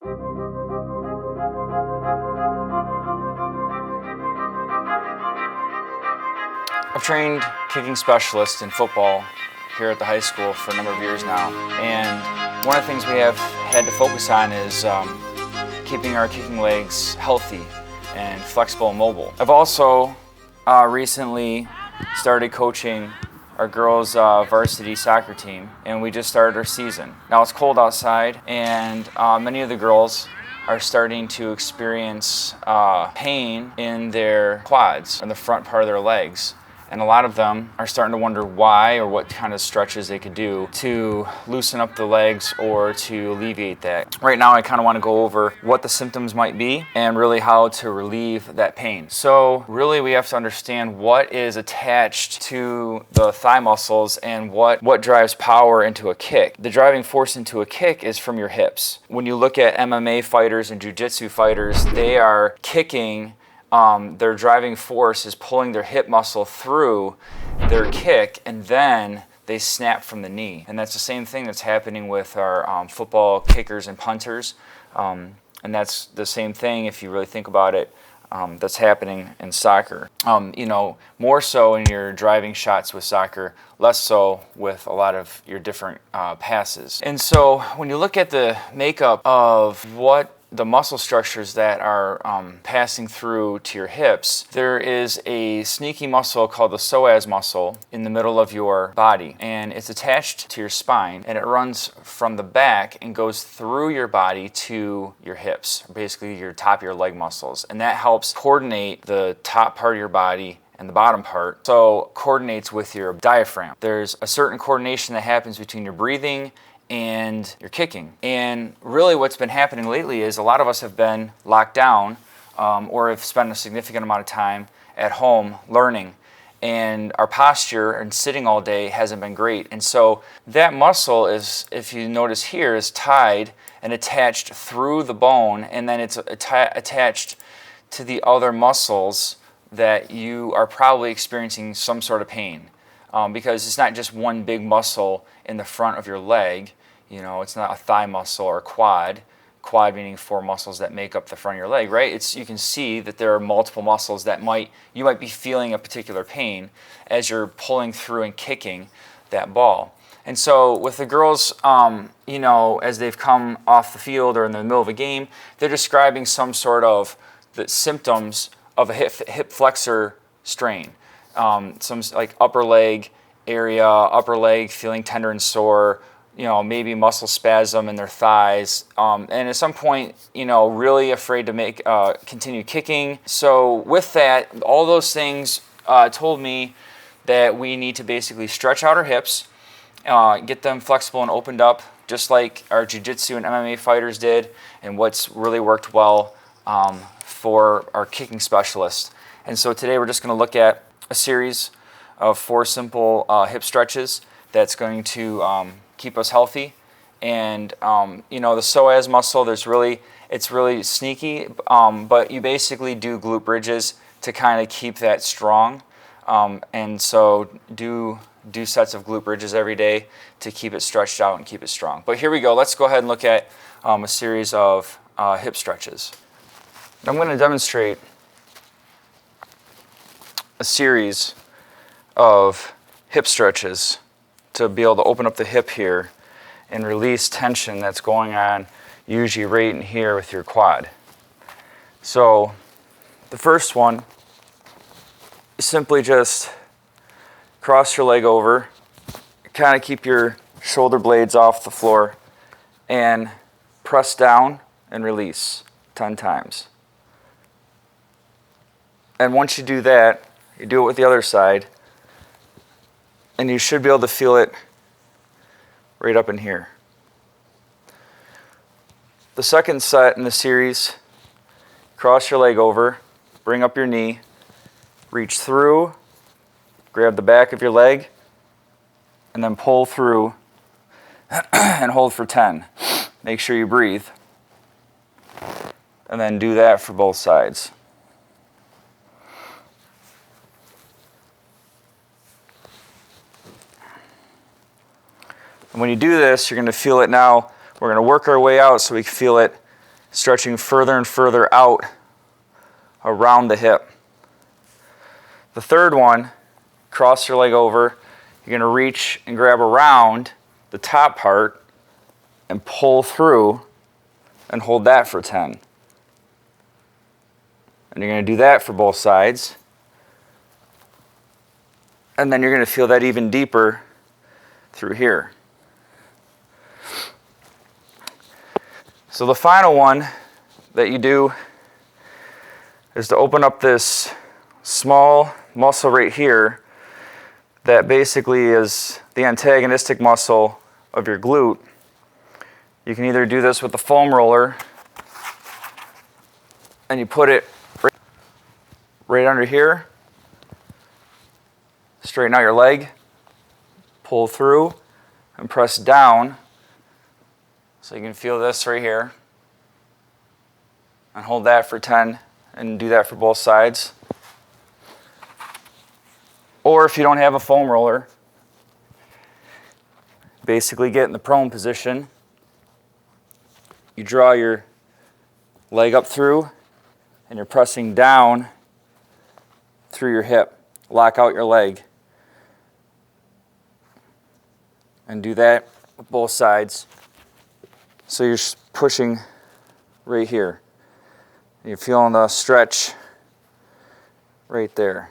I've trained kicking specialists in football here at the high school for a number of years now, and one of the things we have had to focus on is keeping our kicking legs healthy and flexible and mobile. I've also recently started coaching our girls' varsity soccer team, and we just started our season. Now it's cold outside, and many of the girls are starting to experience pain in their quads, in the front part of their legs. And a lot of them are starting to wonder why or what kind of stretches they could do to loosen up the legs or to alleviate that. Right now I kind of want to go over what the symptoms might be and really how to relieve that pain. So really we have to understand what is attached to the thigh muscles and what drives power into a kick. The driving force into a kick is from your hips. When you look at MMA fighters and jiu-jitsu fighters, they are kicking. Their driving force is pulling their hip muscle through their kick, and then they snap from the knee. And that's the same thing that's happening with our football kickers and punters. And that's the same thing, if you really think about it, that's happening in soccer. More so in your driving shots with soccer, less so with a lot of your different passes. And so when you look at the makeup of what the muscle structures that are passing through to your hips, there is a sneaky muscle called the psoas muscle in the middle of your body, and it's attached to your spine, and it runs from the back and goes through your body to your hips, basically your top of your leg muscles, and that helps coordinate the top part of your body and the bottom part, so coordinates with your diaphragm. There's a certain coordination that happens between your breathing and your kicking. And really what's been happening lately is a lot of us have been locked down or have spent a significant amount of time at home learning, and our posture and sitting all day hasn't been great. And so that muscle is, if you notice here, is tied and attached through the bone, and then it's attached to the other muscles that you are probably experiencing some sort of pain. Because it's not just one big muscle in the front of your leg. It's not a thigh muscle or a quad meaning 4 muscles that make up the front of your leg, right? You can see that there are multiple muscles that you might be feeling a particular pain as you're pulling through and kicking that ball. And so with the girls, as they've come off the field or in the middle of a game, they're describing some sort of the symptoms of a hip flexor strain. Some like upper leg feeling tender and sore, maybe muscle spasm in their thighs, and at some point, really afraid to continue kicking. So with that, all those things told me that we need to basically stretch out our hips, get them flexible and opened up, just like our jiu-jitsu and MMA fighters did, and what's really worked well for our kicking specialists. And so today we're just going to look at a series of 4 simple hip stretches that's going to keep us healthy. And the psoas muscle, it's really sneaky, but you basically do glute bridges to kind of keep that strong. And so do sets of glute bridges every day to keep it stretched out and keep it strong. But here we go. Let's go ahead and look at a series of hip stretches. I'm going to demonstrate a series of hip stretches to be able to open up the hip here and release tension that's going on usually right in here with your quad. So the first one is simply just cross your leg over, kind of keep your shoulder blades off the floor, and press down and release 10 times. And once you do that, you do it with the other side, and you should be able to feel it right up in here. The second set in the series, cross your leg over, bring up your knee, reach through, grab the back of your leg, and then pull through and hold for 10. Make sure you breathe. And then do that for both sides. And when you do this, you're going to feel it now. We're going to work our way out so we can feel it stretching further and further out around the hip. The third one, cross your leg over. You're going to reach and grab around the top part and pull through and hold that for 10. And you're going to do that for both sides. And then you're going to feel that even deeper through here. So the final one that you do is to open up this small muscle right here that basically is the antagonistic muscle of your glute. You can either do this with the foam roller and you put it right under here, straighten out your leg, pull through and press down so you can feel this right here, and hold that for 10 and do that for both sides. Or if you don't have a foam roller, basically get in the prone position. You draw your leg up through and you're pressing down through your hip. Lock out your leg. And do that with both sides. So you're pushing right here. You're feeling the stretch right there.